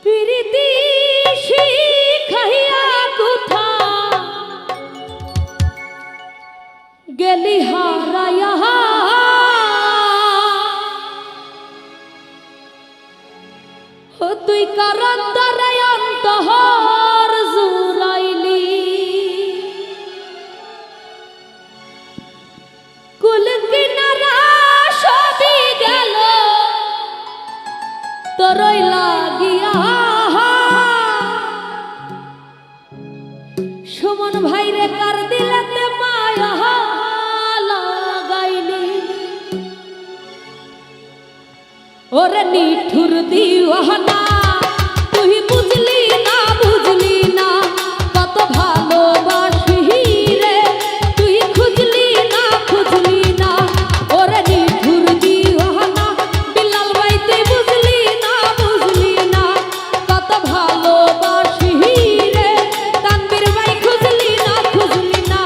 প্রীতি শিখাইয়া কোথা গেলি হারাইয়া ও তুই কারণ দ্বারা অন্তহর জুড়াইলি কুল কিনারা সবই গেল তোরই লাগিয়া সুমন ভাইরে কার দিলেতে মায়া লাগাইলি ওরে নিঠুর দিওয়ানা তুই বুঝলি না কত ভালোবাসি রে তুই খুঁজলি না ওরে নিঠুর দিওয়ানা বিলাল ভাই তুই বুঝলি না কত ভালোবাসি রে তানবীর ভাই খুঁজলি না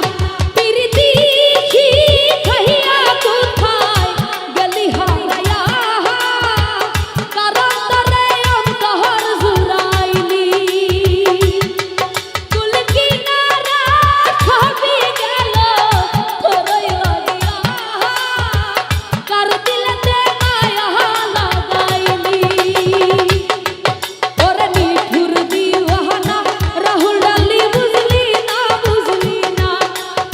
প্রীতি শিখাইয়া কোথায় গেলি হারাইয়া কারণ তারে অন্তহর জুড়াইলি কুল কিনারা সবই গেল তোরই লাগিয়া কার দিলেতে মায়া লাগাইলি ওরে নিঠুর দিওয়ানা রাহুল ডালি বুঝলি না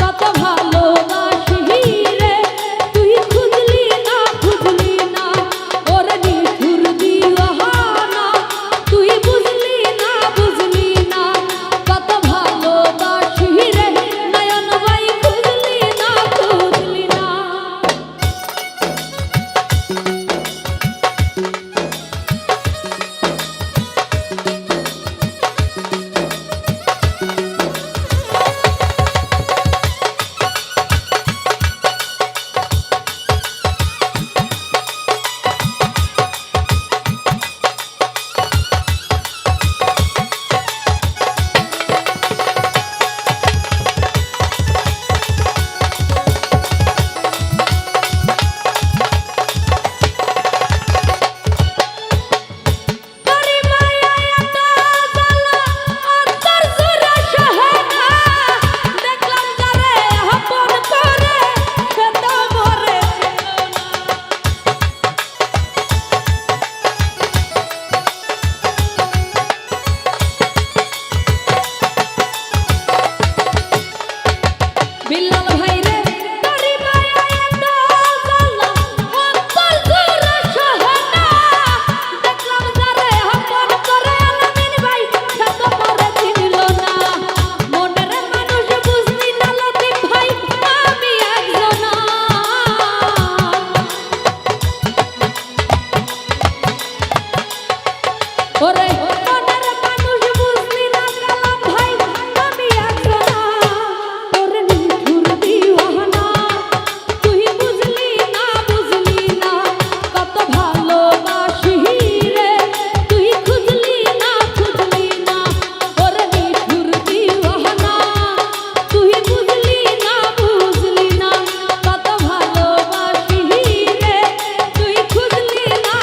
কত ভালোবাসি রে তুই খুঁজলি না ওরে নিঠুর দিওয়ানা তুই বুঝলি না কত ভালোবাসি রে নয়ন ভাই খুঁজলি না তোরি মায়া এত জ্বালা অন্তর জুড়ে সহে না দেখলাম যারে আপন করে সে তো মরে বিলাল ভাই রে তোরি মায়া এত জ্বালা অন্তর জুড়ে সহে না দেখলাম যারে আপন করে আলামিন ভাই সে তো মরে চিনিল না মনের মানুষ বুঝলি না লতিফ ভাই আমি একজনা ওরে মনের মানুষ বুঝলি না কালাম ভাই আমি একজনা ওরে নিঠুর দিওয়ানা তুই বুঝলি না কত ভালোবাসি রে তুই খুঁজলি না ওরে নিঠুর দিওয়ানা তুই বুঝলি না কত ভালোবাসি রে তুই খুঁজলি না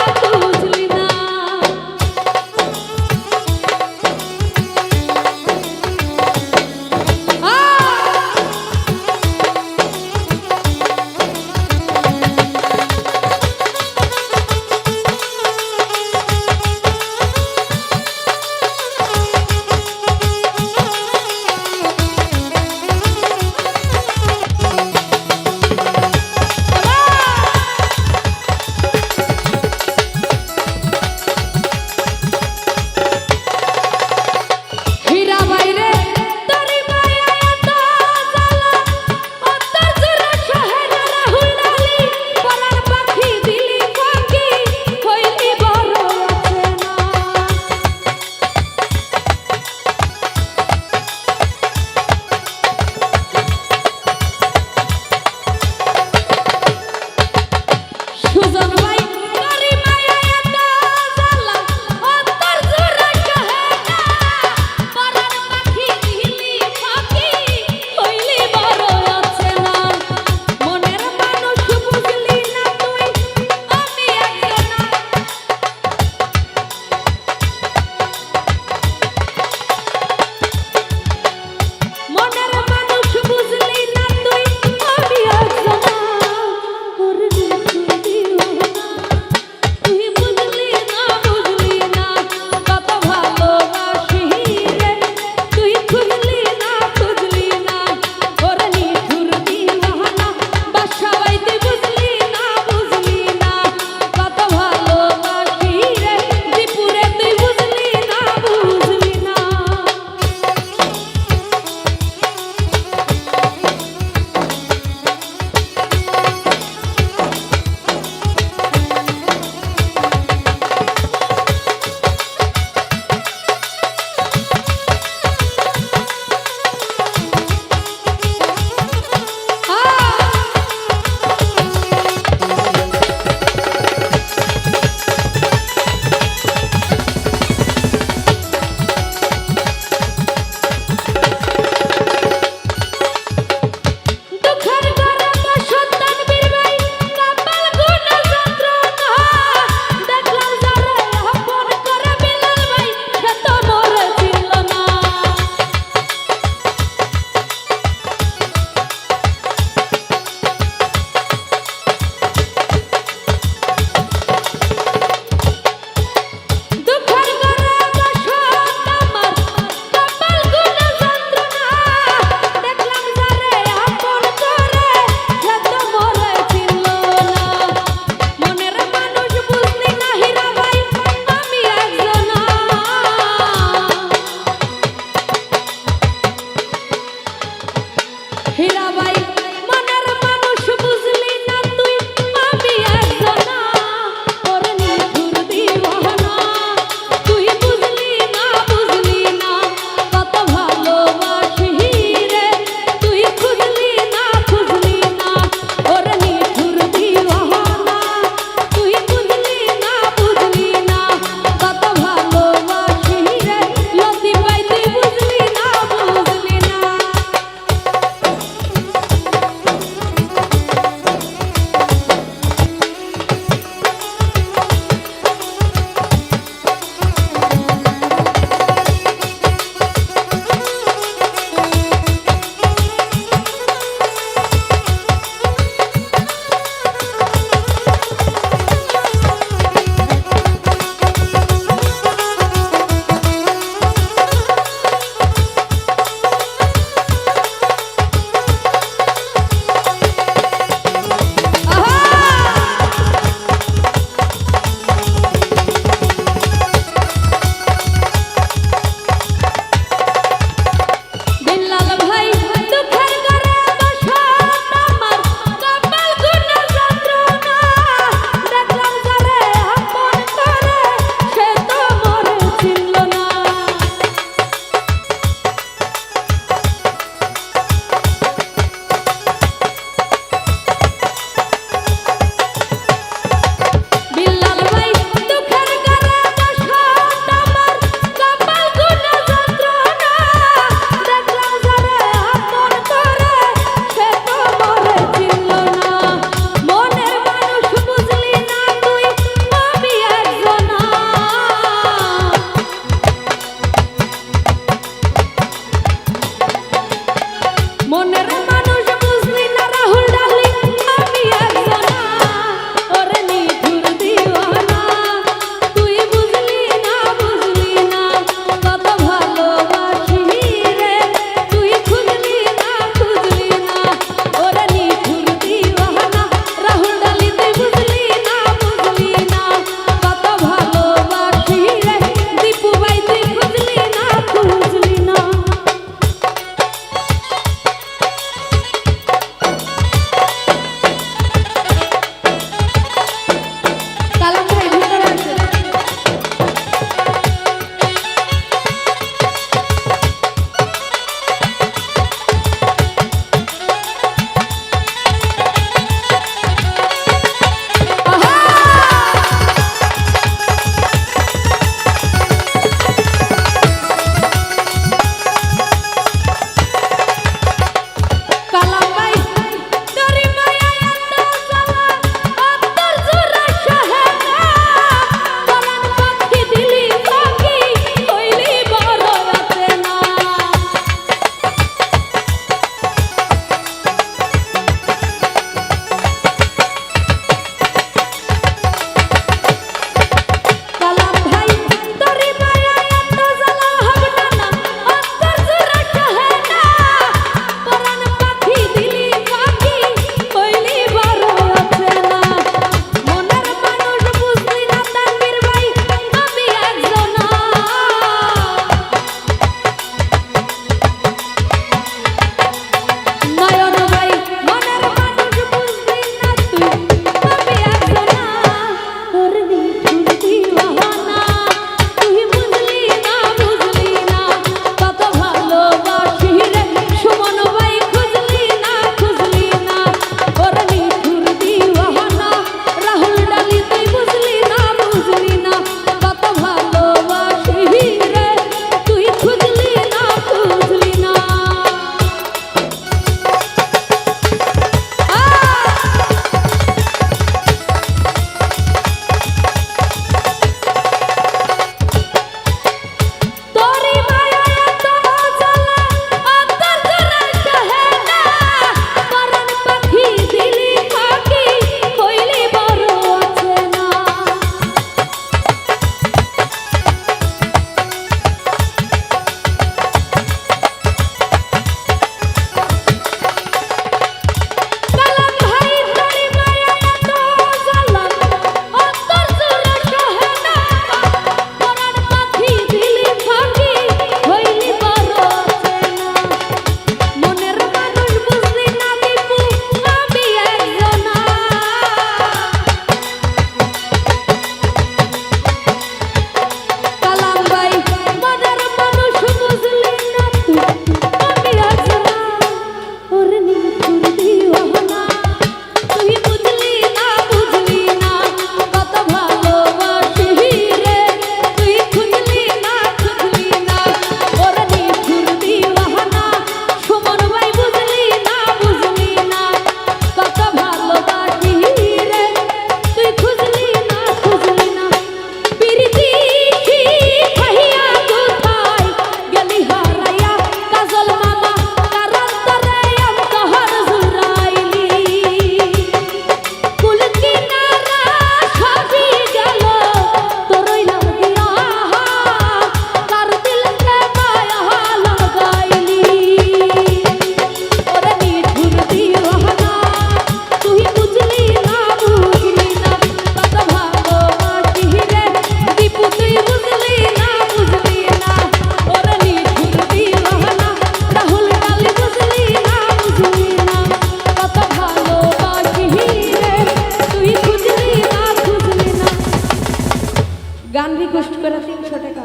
রিকোয়েস্ট করে 300 টাকা,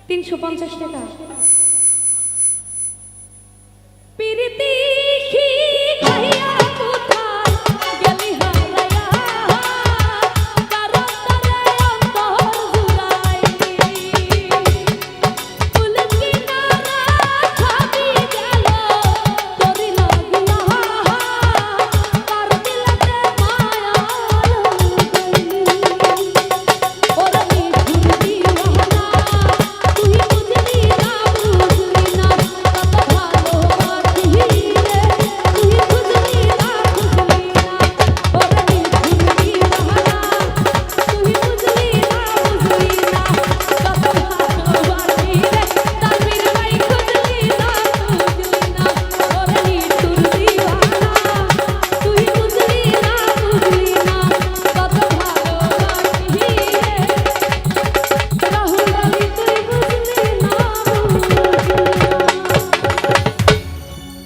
350 টাকা।